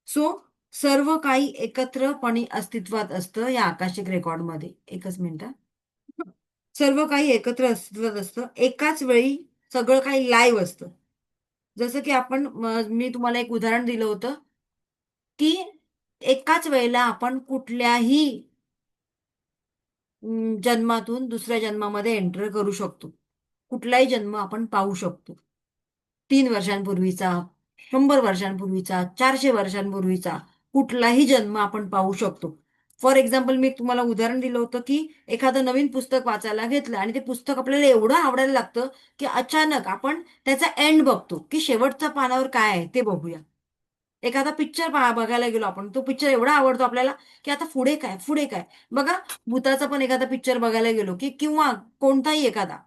सो सर्व काही एकत्रपणे अस्तित्वात असतं या आकाशिक रेकॉर्डमध्ये. एकच मिनिट. सर्व काही एकत्र अस्तित्वात असतं. एकाच वेळी सगळं काही लाईव्ह असतं. जसं की मी तुम्हाला एक उदाहरण दिलं होतं, की एकाच वेळेला आपण कुठल्याही जन्मातून दुसऱ्या जन्मामध्ये एंटर करू शकतो. कुठलाही जन्म आपण पाहू शकतो. 3 वर्षांपूर्वीचा, 100 वर्षांपूर्वीचा, 400 वर्षांपूर्वीचा कुठलाही जन्म आपण पाहू शकतो. फॉर एक्झाम्पल, मी तुम्हाला उदाहरण दिलं होतं, की एखादं नवीन पुस्तक वाचायला घेतलं आणि ते पुस्तक आपल्याला एवढं आवडायला लागतं, की अचानक आपण त्याचा एंड बघतो, की शेवटच्या पानावर काय आहे ते बघूया. एखादा पिक्चर बघायला गेलो आपण, तो पिक्चर एवढा आवडतो आपल्याला, की आता पुढे काय, पुढे काय? बघा, भूताचा पण एखादा पिक्चर बघायला गेलो, की किंवा कोणताही एखादा.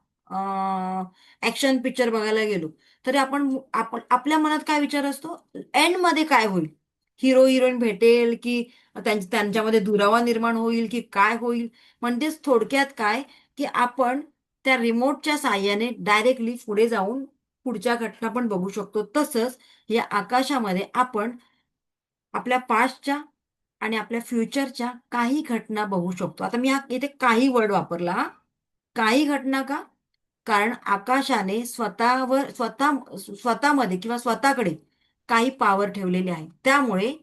ऍक्शन पिक्चर बघायला गेलो, तरी आपण आपल्या मनात काय विचार असतो, एंड मध्ये काय होईल, हिरो हिरोईन भेटेल की त्यांच्यामध्ये दुरावा निर्माण होईल की काय होईल. म्हणजेच थोडक्यात काय, की आपण त्या रिमोटच्या साहाय्याने डायरेक्टली पुढे जाऊन पुढच्या घटना पण बघू शकतो. तसंच या आकाशामध्ये आपण आपल्या पास्टच्या आणि आपल्या फ्युचरच्या काही घटना बघू शकतो. आता मी इथे काही वर्ड वापरला हा. काही घटना का? कारण आकाशाने स्वतःमध्ये किंवा स्वतःकडे काही पॉवर ठेवलेली आहे. त्यामुळे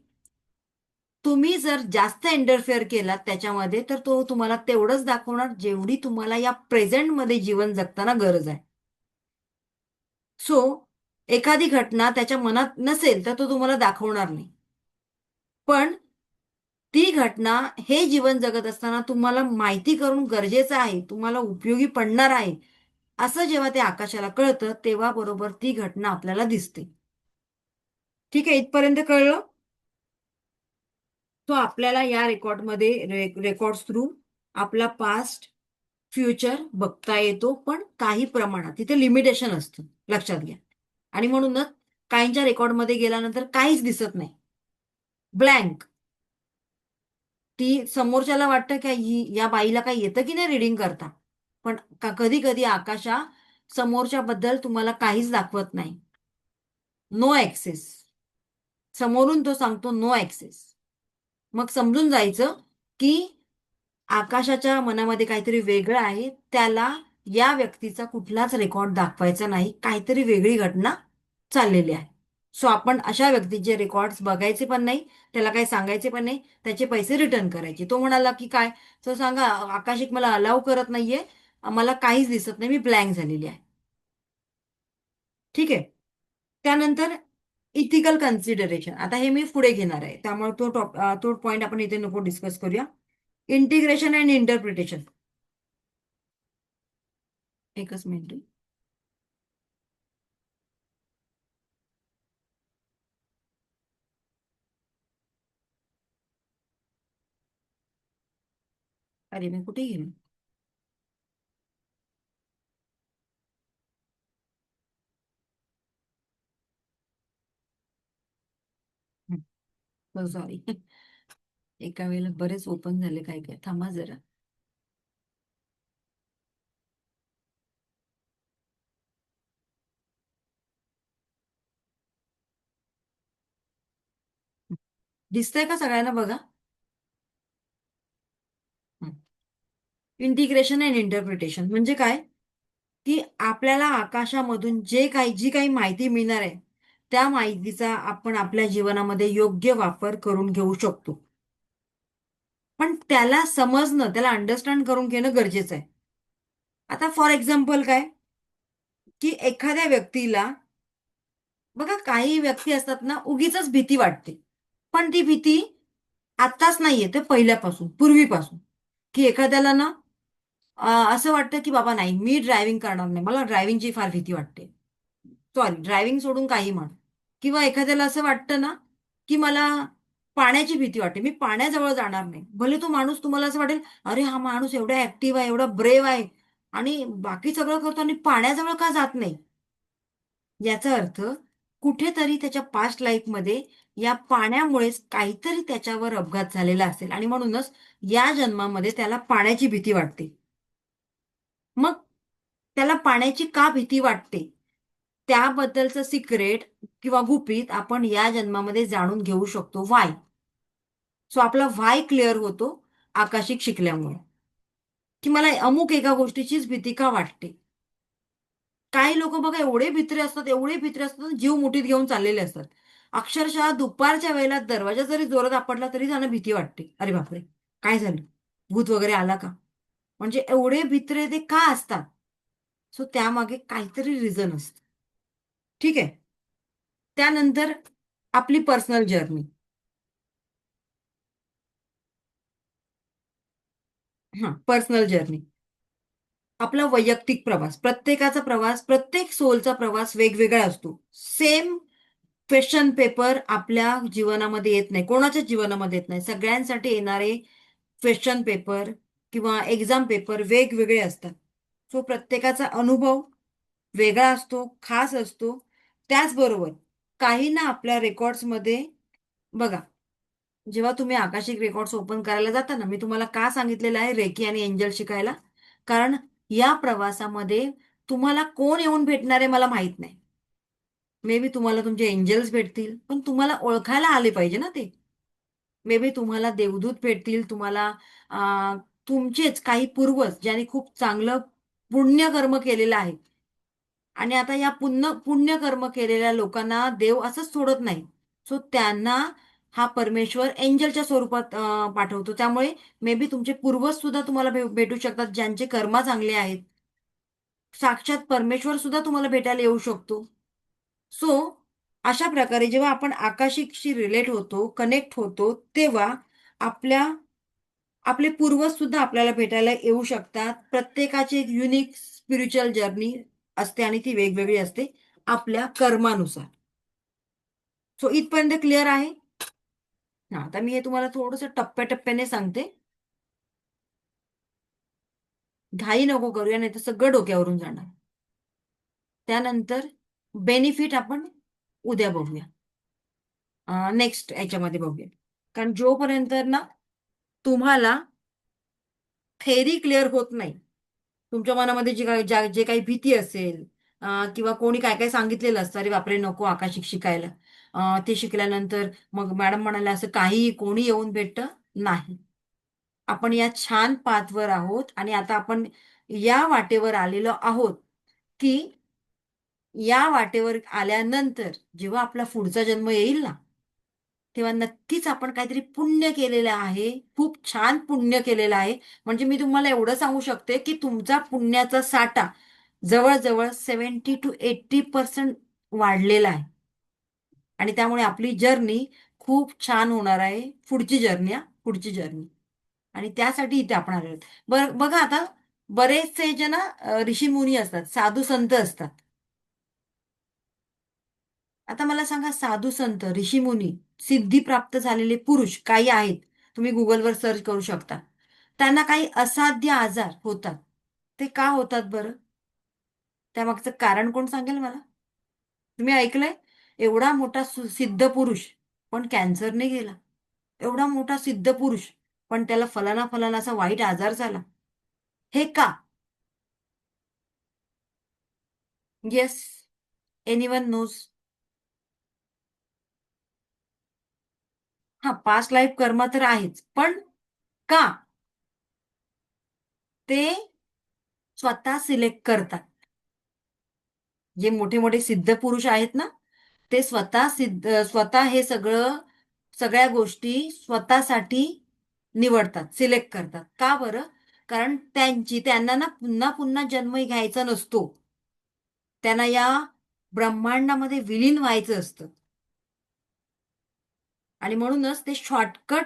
तुम्ही जर जास्त इंटरफेअर केलात त्याच्यामध्ये, तर तो तुम्हाला तेवढंच दाखवणार जेवढी तुम्हाला या प्रेझेंटमध्ये जीवन जगताना गरज आहे. सो एखादी घटना त्याच्या मनात नसेल तर तो तुम्हाला दाखवणार नाही. पण ती घटना हे जीवन जगत असताना तुम्हाला माहिती करून गरजेचं आहे, तुम्हाला उपयोगी पडणार आहे, असं जेव्हा ते आकाशाला कळतं तेव्हा बरोबर ती घटना आपल्याला दिसते. ठीक आहे, इथपर्यंत कळलं? तो आपल्याला या रेकॉर्डमध्ये रेकॉर्ड थ्रू आपला पास्ट फ्युचर बघता येतो, पण काही प्रमाणात तिथे लिमिटेशन असतं, लक्षात घ्या. आणि म्हणूनच काहींच्या रेकॉर्डमध्ये गेल्यानंतर काहीच दिसत नाही, ब्लँक. ती समोरच्याला वाटतं की या बाईला काही येतं की नाही रीडिंग करता. पण कधी कधी आकाशा समोरच्या बद्दल तुम्हाला काहीच दाखवत नाही. No access. समोरून तो सांगतो नो ऍक्सेस. मग समजून जायचं की आकाशाच्या मनामध्ये काहीतरी वेगळं आहे, त्याला या व्यक्तीचा कुठलाच रेकॉर्ड दाखवायचा नाही, काहीतरी वेगळी घटना चाललेली आहे. सो आपण अशा व्यक्तीचे रेकॉर्ड्स बघायचे पण नाही, त्याला काही सांगायचे पण नाही, त्याचे पैसे रिटर्न करायचे. तो म्हणाला की काय, तर सांगा आकाशिक मला अलाव करत नाहीये, मला काहीच दिसत नाही, मी ब्लँक झालेली आहे. ठीक आहे. त्यानंतर इथिकल कन्सिडरेशन, आता हे मी पुढे घेणार आहे, त्यामुळे तो पॉइंट आपण इथे नको डिस्कस करूया. Integration and interpretation. एकच मिनिट. अरे मी कुठे गेलो. सॉरी. एका वेळेला बरेच ओपन झाले, काय काय, थांबा जरा. दिसतंय का सगळ्यांना बघा. इंटिग्रेशन अँड इंटरप्रिटेशन म्हणजे काय, की आपल्याला आकाशामधून जी काही माहिती मिळणार आहे, त्या माहितीचा आपण आपल्या जीवनामध्ये योग्य वापर करून घेऊ शकतो. पण त्याला समजणं, त्याला अंडरस्टँड करून घेणं गरजेचं आहे. आता फॉर एक्झाम्पल काय, की एखाद्या व्यक्तीला, बघा काही व्यक्ती असतात ना, उगीचच भीती वाटते. पण ती भीती आत्ताच नाहीये, ते पहिल्यापासून, पूर्वीपासून. की एखाद्याला ना असं वाटतं की बाबा नाही, मी ड्रायव्हिंग करणार नाही, मला ड्रायव्हिंगची फार भीती वाटते. सॉरी, ड्रायव्हिंग सोडून काही म्हण. किंवा एखाद्याला असं वाटतं ना, की मला पाण्याची भीती वाटते, मी पाण्याजवळ जाणार नाही. भले तो माणूस तुम्हाला असं वाटेल, अरे हा माणूस एवढा ऍक्टिव्ह आहे, एवढा ब्रेव आहे आणि बाकी सगळं करतो आणि पाण्याजवळ का जात नाही. याचा अर्थ कुठेतरी त्याच्या पास्ट लाईफमध्ये या पाण्यामुळेच काहीतरी त्याच्यावर अपघात झालेला असेल आणि म्हणूनच या जन्मामध्ये त्याला पाण्याची भीती वाटते. मग त्याला पाण्याची का भीती वाटते, त्याबद्दलचं सिक्रेट किंवा गुपित आपण या जन्मामध्ये जाणून घेऊ शकतो. व्हाय? सो आपला व्हाय क्लिअर होतो आकाशिक शिकल्यामुळे, की मला अमुक एका गोष्टीचीच भीती का वाटते. काही लोक बघा एवढे भित्रे असतात, एवढे भित्रे असतात, जीव मुठीत घेऊन चाललेले असतात. अक्षरशः दुपारच्या वेळेला दरवाजा जरी जोरात आपटला तरी त्यांना भीती वाटते, अरे बापरे काय झालं, भूत वगैरे आला का. म्हणजे एवढे भित्रे ते का असतात. सो त्यामागे काहीतरी रिझन असतं. ठीक आहे. त्यानंतर आपली पर्सनल जर्नी. हा, पर्सनल जर्नी. आपला वैयक्तिक प्रवास, प्रत्येकाचा प्रवास, प्रत्येक सोलचा प्रवास वेगवेगळा असतो. सेम क्वेश्चन पेपर आपल्या जीवनामध्ये येत नाही, कोणाच्याच जीवनामध्ये येत नाही. सगळ्यांसाठी येणारे क्वेश्चन पेपर किंवा एक्झाम पेपर वेगवेगळे असतात. सो प्रत्येकाचा अनुभव वेगळा असतो, खास असतो. त्याचबरोबर काही ना आपल्या रेकॉर्ड्समध्ये बघा, जेव्हा तुम्ही आकाशिक रेकॉर्ड्स ओपन करायला जाता ना, मी तुम्हाला का सांगितलेलं आहे रेकी आणि एंजल शिकायला? कारण या प्रवासामध्ये तुम्हाला कोण येऊन भेटणार आहे मला माहित नाही. मे बी तुम्हाला तुमचे एंजल्स भेटतील, पण तुम्हाला ओळखायला आले पाहिजे ना ते. मे बी तुम्हाला देवदूत भेटतील, तुम्हाला अं, तुमचेच काही पूर्वज ज्यांनी खूप चांगलं पुण्यकर्म केलेलं आहे. आणि आता या पुण्यकर्म केलेल्या लोकांना देव असंच सोडत नाही. सो त्यांना हा परमेश्वर एंजलच्या स्वरूपात पाठवतो. त्यामुळे मे बी तुमचे पूर्वज सुद्धा तुम्हाला भेटू शकतात, ज्यांचे कर्म चांगले आहेत. साक्षात परमेश्वर सुद्धा तुम्हाला भेटायला येऊ शकतो. सो अशा प्रकारे जेव्हा आपण आकाशिकशी रिलेट होतो, कनेक्ट होतो, तेव्हा आपल्या आपले पूर्वज सुद्धा आपल्याला भेटायला येऊ शकतात. प्रत्येकाची एक युनिक स्पिरिच्युअल जर्नी असते आणि ती वेगवेगळी असते आपल्या कर्मानुसार. सो इथपर्यंत क्लिअर आहे? हा, आता मी हे तुम्हाला थोडंसं टप्प्याटप्प्याने सांगते. घाई नको करूया, नाही तर सगळं डोक्यावरून जाणार. त्यानंतर बेनिफिट आपण उद्या बघूया. नेक्स्ट याच्यामध्ये बघूया. कारण जोपर्यंत ना तुम्हाला थेरी क्लिअर होत नाही, तुमच्या मनामध्ये जे काही भीती असेल, किंवा कोणी काय काय सांगितलेलं असतं, अरे बापरे नको आकाशिक शिकायला, ते शिकल्यानंतर मग मॅडम म्हणाले असं काही कोणी येऊन भेटतं नाही. आपण या छान पाथवर आहोत आणि आता आपण या वाटेवर आलेलो आहोत, की या वाटेवर आल्यानंतर जेव्हा आपला पुढचा जन्म येईल ना, तेव्हा नक्कीच आपण काहीतरी पुण्य केलेलं आहे, खूप छान पुण्य केलेलं आहे. म्हणजे मी तुम्हाला एवढं सांगू शकते, की तुमचा पुण्याचा साठा जवळ-जवळ 70% to 80% वाढलेला आहे. आणि त्यामुळे आपली जर्नी खूप छान होणार आहे. पुढची जर्नी पुढची जर्नी. आणि त्यासाठी इथे आपण आलेलो आहोत. बघा आता बरेचसे जे ना ऋषीमुनी असतात, साधू संत असतात. आता मला सांगा, साधू संत, ऋषीमुनी, सिद्धी प्राप्त झालेले पुरुष काही आहेत. तुम्ही गुगलवर सर्च करू शकता. त्यांना काही असाध्य आजार होतात. ते का होतात बरं? त्यामागचं कारण कोण सांगेल मला? तुम्ही ऐकलंय? एवढा मोठा सिद्ध पुरुष, पण कॅन्सरने गेला. एवढा मोठा सिद्ध पुरुष, पण त्याला फलाना फलाना असा वाईट आजार झाला. हे का? Yes, anyone knows? हा, पास्ट लाईफ कर्म तर आहेच, पण का? ते स्वतः सिलेक्ट करतात. जे मोठे मोठे सिद्ध पुरुष आहेत ना, ते स्वतः हे सगळ्या गोष्टी स्वतःसाठी निवडतात, सिलेक्ट करतात. का बरं? कारण त्यांना ना पुन्हा पुन्हा जन्म घ्यायचा नसतो. त्यांना या ब्रह्मांडामध्ये विलीन व्हायचं असतं. आणि म्हणूनच ते शॉर्टकट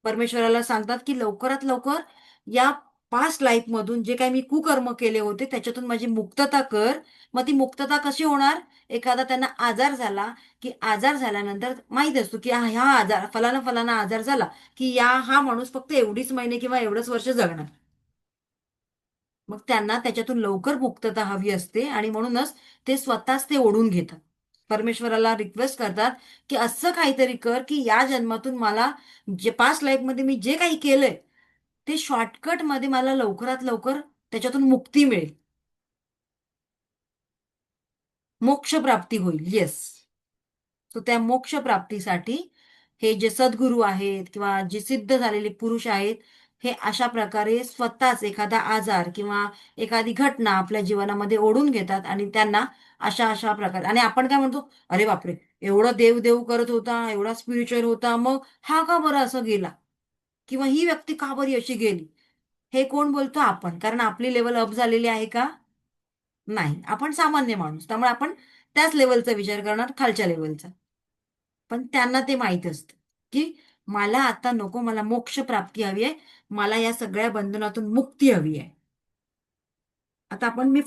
परमेश्वराला सांगतात, की लवकरात लवकर या पास्ट लाईफमधून जे काही मी कुकर्म केले होते त्याच्यातून माझी मुक्तता कर. मग ती मुक्तता कशी होणार? एखादा त्यांना आजार झाला, की आजार झाल्यानंतर माहित असतो, की ह्या आजार फलाना फलाना आजार झाला, की हा माणूस फक्त एवढीच महिने किंवा एवढंच वर्ष जगणार. मग त्यांना त्याच्यातून लवकर मुक्तता हवी असते आणि म्हणूनच ते स्वतःच ते ओढून घेतात. परमेश्वराला रिक्वेस्ट करतात, की असं काहीतरी कर, की या जन्मातून मला जे पास्ट लाईफमध्ये मी जे काही केलंय, ते शॉर्टकटमध्ये मला लवकरात लवकर त्याच्यातून मुक्ती मिळेल. मोक्ष प्राप्ती होईल. येस. सो त्या मोक्ष प्राप्तीसाठी हे जे सद्गुरू आहेत किंवा जे सिद्ध झालेले पुरुष आहेत, हे अशा प्रकारे स्वतःच एखादा आजार किंवा एखादी घटना आपल्या जीवनामध्ये ओढून घेतात आणि त्यांना अशा अशा प्रकारे, आणि आपण काय म्हणतो, अरे बापरे, एवढं देव देव करत होता, एवढा स्पिरिच्युअल होता, मग हा का बरं असं गेला, किंवा ही व्यक्ती का बरी अशी गेली? हे कोण बोलतो? आपण. कारण आपली लेवल अप झालेली आहे का? नाही. आपण सामान्य माणूस. त्यामुळे आपण त्याच लेवलचा विचार करणार, खालच्या लेवलचा. पण त्यांना ते माहीत असतं, की मला आता नको, मला मोक्ष प्राप्ती हवी आहे. मला या सगळ्या बंधनातून मुक्ती हवी आहे. आता मी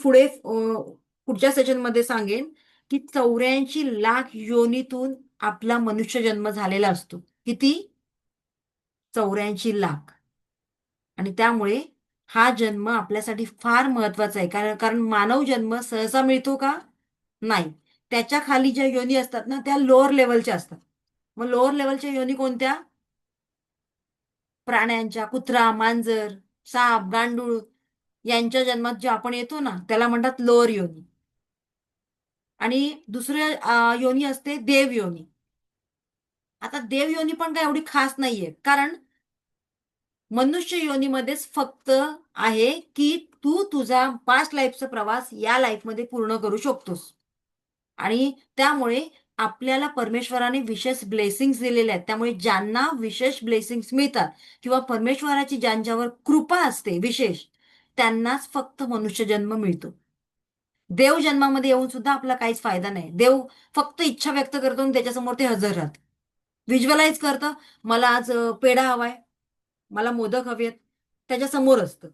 पुढच्या सेशनमध्ये सांगेन, की 84 लाख योनीतून आपला मनुष्य जन्म झालेला असतो. किती? 84 लाख. आणि त्यामुळे हा जन्म आपल्यासाठी फार महत्वाचा आहे, कारण कारण मानव जन्म सहसा मिळतो का? नाही. त्याच्या खाली ज्या योनी असतात ना, त्या लोअर लेवलच्या असतात. मग लोअर लेवलच्या योनी कोणत्या? प्राण्यांच्या, कुत्रा, मांजर, साप, गांडूळ यांच्या जन्मात जे आपण येतो ना, त्याला म्हणतात लोअर योनी. आणि दुसऱ्या योनी असते देव योनी. आता देव योनी पण काय एवढी खास नाहीये, कारण मनुष्य योनीमध्येच फक्त आहे की तू तुझा पास्ट लाईफचा प्रवास या लाईफमध्ये पूर्ण करू शकतोस. आणि त्यामुळे आपल्याला परमेश्वराने विशेष ब्लेसिंग्स दिलेले आहेत. त्यामुळे ज्यांना विशेष ब्लेसिंग्स मिळतात किंवा परमेश्वराची ज्यांच्यावर कृपा असते विशेष, त्यांनाच फक्त मनुष्य जन्म मिळतो. देव जन्मामध्ये येऊन सुद्धा आपला काहीच फायदा नाही. देव फक्त इच्छा व्यक्त करतो आणि त्याच्यासमोर ते हजर राहत. व्हिज्युअलाइज करतं, मला आज पेढा हवाय, मला मोदक हवेत, त्याच्या समोर असतं.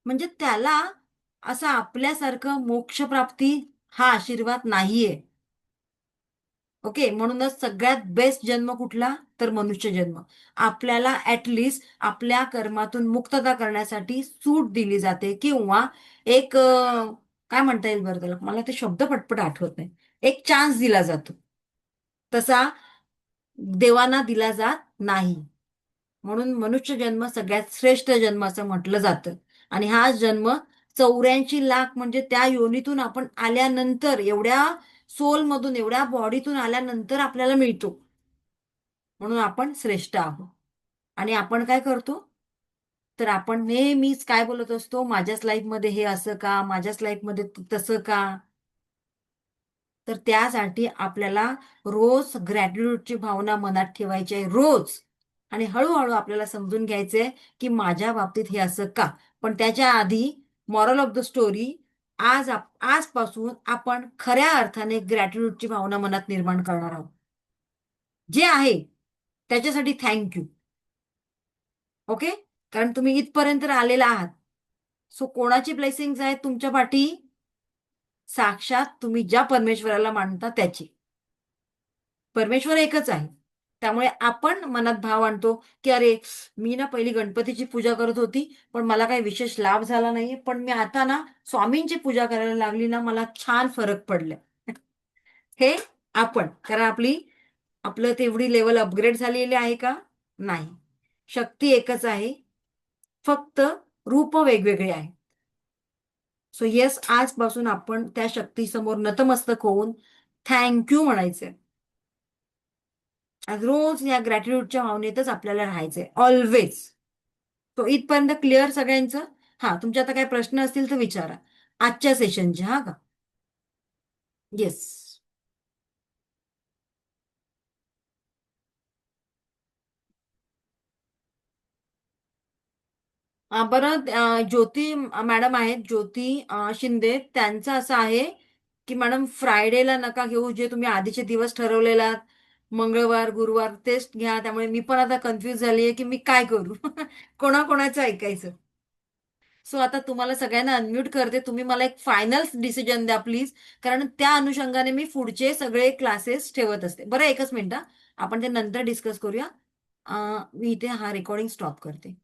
म्हणजे त्याला असं आपल्यासारखं मोक्षप्राप्ती हा आशीर्वाद नाहीये. ओके, म्हणूनच सगळ्यात बेस्ट जन्म कुठला? तर मनुष्य जन्म. आपल्याला ऍटलिस्ट आपल्या कर्मातून मुक्तता करण्यासाठी सूट दिली जाते, किंवा एक काय म्हणता येईल बरं त्याला, मला ते शब्द पटपट आठवत नाही, एक चान्स दिला जातो. तसा देवांना दिला जात नाही. म्हणून मनुष्य जन्म सगळ्यात श्रेष्ठ जन्म असं म्हटलं जातं. आणि हा जन्म 84 लाख म्हणजे त्या योनीतून आपण आल्यानंतर, एवढ्या सोलमधून, एवढ्या बॉडीतून आल्यानंतर आपल्याला मिळतो. म्हणून आपण श्रेष्ठ आहोत. आणि आपण काय करतो? तर आपण नेहमीच काय बोलत असतो, माझ्याच लाईफमध्ये हे असं का, माझ्याच लाईफमध्ये तसं का? तर त्यासाठी आपल्याला रोज ग्रॅटिट्यूडची भावना मनात ठेवायची आहे, रोज. आणि हळूहळू आपल्याला समजून घ्यायचंय की माझ्या बाबतीत हे असं का. पण त्याच्या आधी मॉरल ऑफ द स्टोरी, आजपासून आपण खऱ्या अर्थाने ग्रॅटिट्यूडची भावना मनात निर्माण करणार आहोत. जे आहे त्याच्यासाठी थँक्यू. ओके, कारण तुम्ही इथपर्यंत आलेला आहात. सो कोणाची ब्लेसिंग्स आहेत तुमच्या पाठी? साक्षात तुम्ही ज्या परमेश्वराला मानता त्याची. परमेश्वर एकच आहे. त्यामुळे आपण मनात भाव आणतो की अरे, मी ना पहिली गणपतीची पूजा करत होती, पण मला काही विशेष लाभ झाला नाहीये, पण मी आता ना स्वामींची पूजा करायला लागली ना, मला छान फरक पडलाय. हे आपण, कारण आपलं तेवढी लेवल अपग्रेड झालेली आहे का? नाही. शक्ती एकच आहे, फक्त रूप वेगवेगळे आहे. सो येस, आजपासून आपण त्या शक्तीसमोर नतमस्तक होऊन थँक्यू म्हणायचंय. आज रोज या ग्रॅटिट्यूडच्या भावनेतच आपल्याला राहायचंय, ऑलवेज. तो इथपर्यंत क्लिअर सगळ्यांचं? हा, तुमचे आता काही प्रश्न असतील तर विचारा आजच्या सेशनचे, हा का? येस. बरं, ज्योती मॅडम आहेत, ज्योती शिंदे, त्यांचं असं आहे की मॅडम फ्रायडेला नका घेऊ, जे तुम्ही आधीचे दिवस ठरवलेला मंगळवार गुरुवार तेच घ्या. त्यामुळे मी पण आता कन्फ्युज झालीये की मी काय करू. कोणाकोणाचं ऐकायचं. सो आता तुम्हाला सगळ्यांना अनम्यूट करते, तुम्ही मला एक फायनल डिसिजन द्या प्लीज, कारण त्या अनुषंगाने मी पुढचे सगळे क्लासेस ठेवत असते. बरं, एकच मिनिट, आपण ते नंतर डिस्कस करूया. मी इथे हा रेकॉर्डिंग स्टॉप करते.